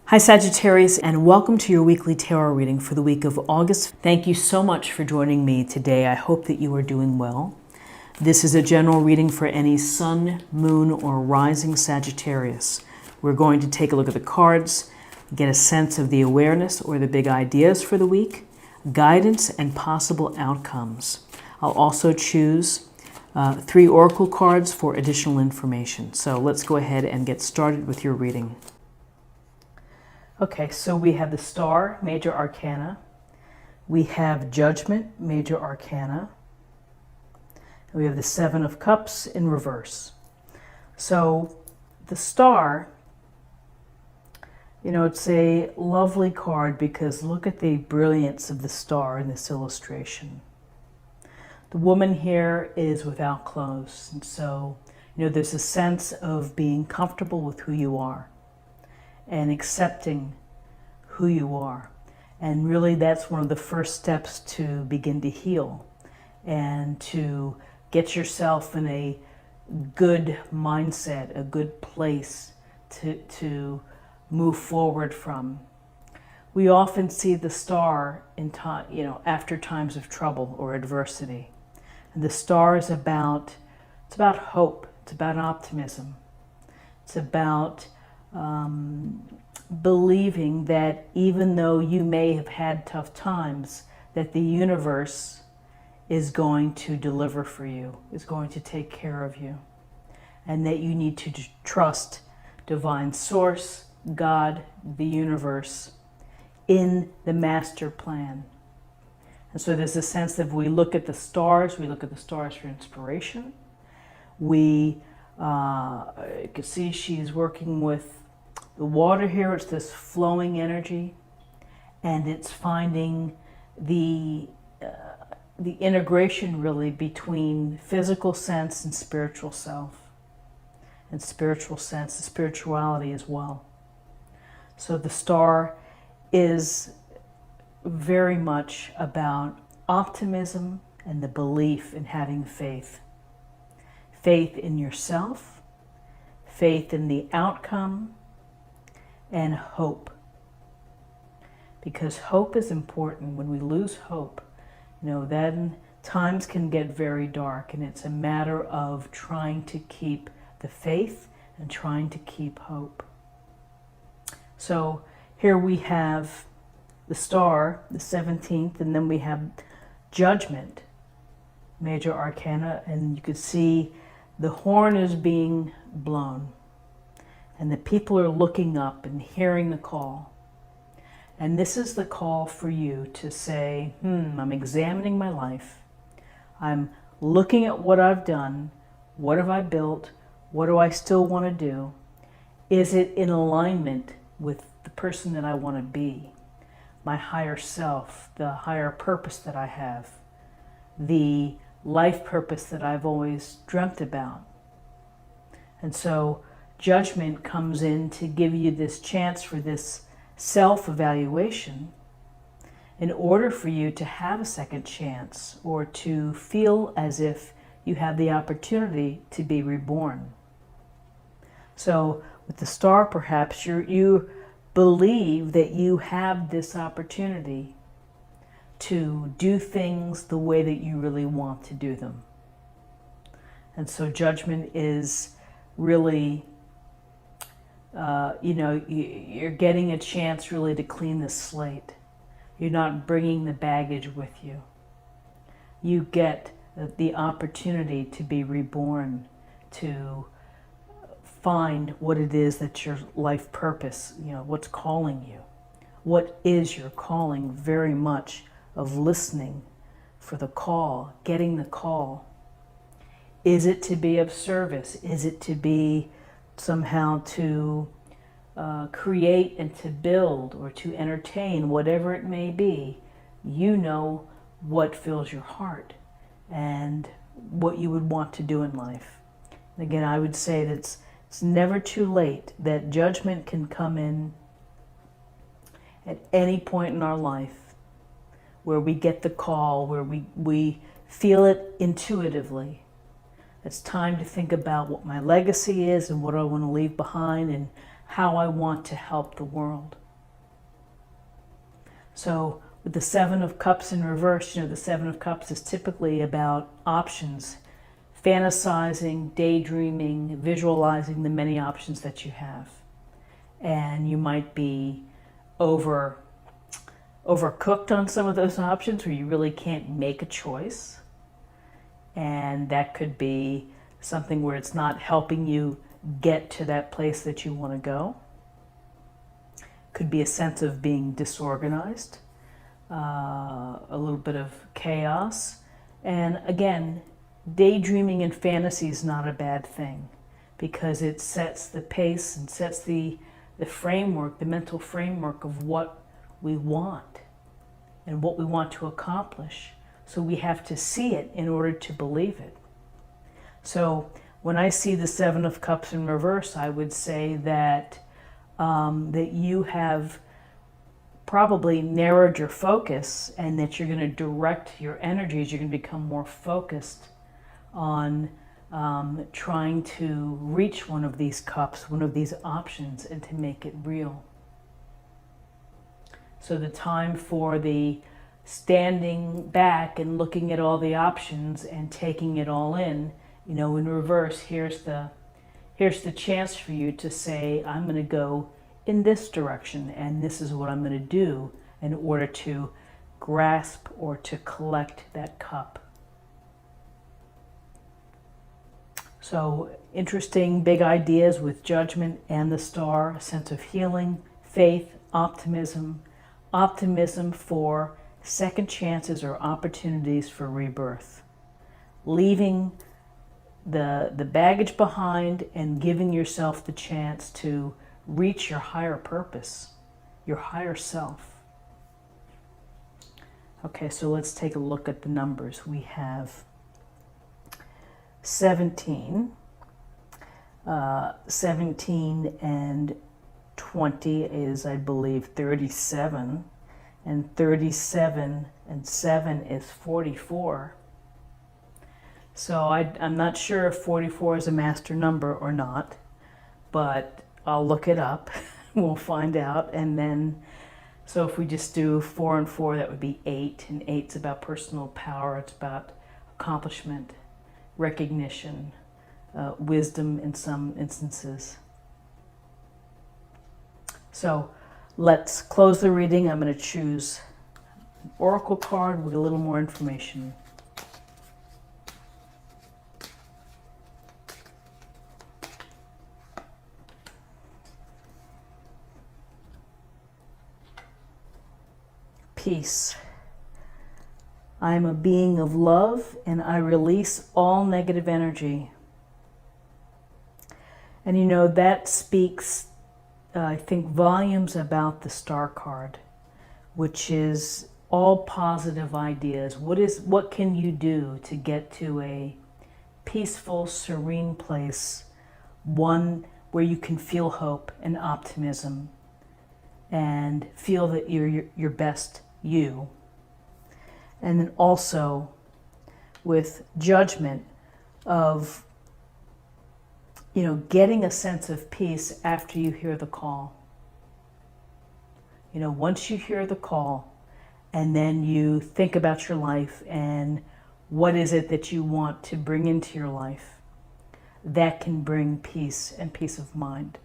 Hi Sagittarius, and welcome to your weekly tarot reading for the week of August. Thank you so much for joining me today. I hope that you are doing well. This is a general reading for any sun, moon, or rising Sagittarius. We're going to take a look at the cards, get a sense of the awareness or the big ideas for the week, guidance, and possible outcomes. I'll also choose 3 oracle cards for additional information. So let's go ahead and get started with your reading. Okay, so we have the Star, Major Arcana. We have Judgment, Major Arcana. And we have the Seven of Cups in reverse. So the Star, it's a lovely card because look at the brilliance of the star in this illustration. The woman here is without clothes, and so, there's a sense of being comfortable with who you are and accepting who you are. And really that's one of the first steps to begin to heal and to get yourself in a good mindset, a good place to move forward from. We often see the star in time, after times of trouble or adversity. And the star is about hope, it's about optimism, it's about believing that even though you may have had tough times, that the universe is going to deliver for you, is going to take care of you, and that you need to trust divine source, God, the universe, in the master plan. And so there's a sense that if we look at the stars, we look at the stars for inspiration. You can see she's working with the water here. It's this flowing energy, and it's finding the integration really between physical sense and spiritual self, and spiritual sense and spirituality as well. So the star is very much about optimism and the belief in having faith. Faith in yourself, faith in the outcome, and hope. Because hope is important. When we lose hope, then times can get very dark, and it's a matter of trying to keep the faith and trying to keep hope. So here we have the star, the 17th, and then we have Judgment, Major Arcana, and you can see the horn is being blown. And the people are looking up and hearing the call. And this is the call for you to say, I'm examining my life. I'm looking at what I've done. What have I built? What do I still want to do? Is it in alignment with the person that I want to be? My higher self, the higher purpose that I have, the life purpose that I've always dreamt about. And so Judgment comes in to give you this chance for this self-evaluation in order for you to have a second chance or to feel as if you have the opportunity to be reborn. So with the star, perhaps you believe that you have this opportunity to do things the way that you really want to do them. And so Judgment is really you're getting a chance really to clean the slate. You're not bringing the baggage with you. You get the opportunity to be reborn, to find what it is that's your life purpose, what's calling you. What is your calling? Very much of listening for the call, getting the call. Is it to be of service? Is it to be somehow to create and to build or to entertain, whatever it may be? You know what fills your heart and what you would want to do in life. And again, I would say that it's never too late, that Judgment can come in at any point in our life where we get the call, where we feel it intuitively. It's time to think about what my legacy is and what I want to leave behind and how I want to help the world. So with the Seven of Cups in reverse, the Seven of Cups is typically about options, fantasizing, daydreaming, visualizing the many options that you have. And you might be overcooked on some of those options where you really can't make a choice. And that could be something where it's not helping you get to that place that you want to go. Could be a sense of being disorganized, a little bit of chaos. And again, daydreaming and fantasy is not a bad thing because it sets the pace and sets the framework, the mental framework of what we want and what we want to accomplish. So we have to see it in order to believe it. So when I see the Seven of Cups in reverse, I would say that that you have probably narrowed your focus and that you're going to direct your energies. You're going to become more focused on trying to reach one of these cups, one of these options, and to make it real. So the time for the standing back and looking at all the options and taking it all in, in reverse, here's the chance for you to say, I'm going to go in this direction and this is what I'm going to do in order to grasp or to collect that cup. So interesting big ideas with Judgment and the Star, a sense of healing, faith, optimism for second chances or opportunities for rebirth. Leaving the baggage behind and giving yourself the chance to reach your higher purpose, your higher self. Okay, so let's take a look at the numbers. We have 17. 17 and 20 is, I believe, 37. And 37 and 7 is 44. So I'm not sure if 44 is a master number or not, but I'll look it up. We'll find out. And then, so if we just do 4 and 4, that would be 8. And 8's about personal power. It's about accomplishment, recognition, wisdom in some instances. So let's close the reading. I'm going to choose an oracle card with a little more information. Peace. I am a being of love and I release all negative energy. And that speaks, I think, volumes about the Star card, which is all positive ideas. What can you do to get to a peaceful, serene place, one where you can feel hope and optimism and feel that you're your best you. And then also with Judgment of getting a sense of peace after you hear the call. Once you hear the call and then you think about your life and what is it that you want to bring into your life, that can bring peace and peace of mind.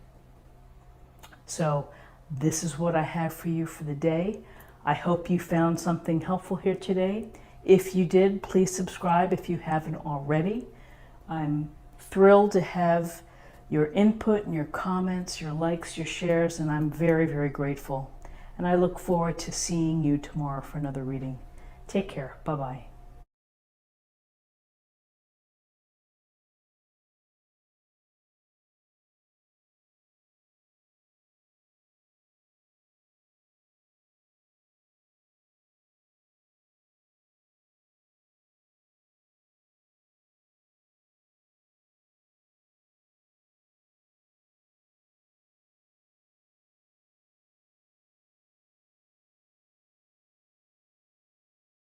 So this is what I have for you for the day. I hope you found something helpful here today. If you did, please subscribe if you haven't already. I'm thrilled to have your input and your comments, your likes, your shares, and I'm very, very grateful. And I look forward to seeing you tomorrow for another reading. Take care. Bye-bye.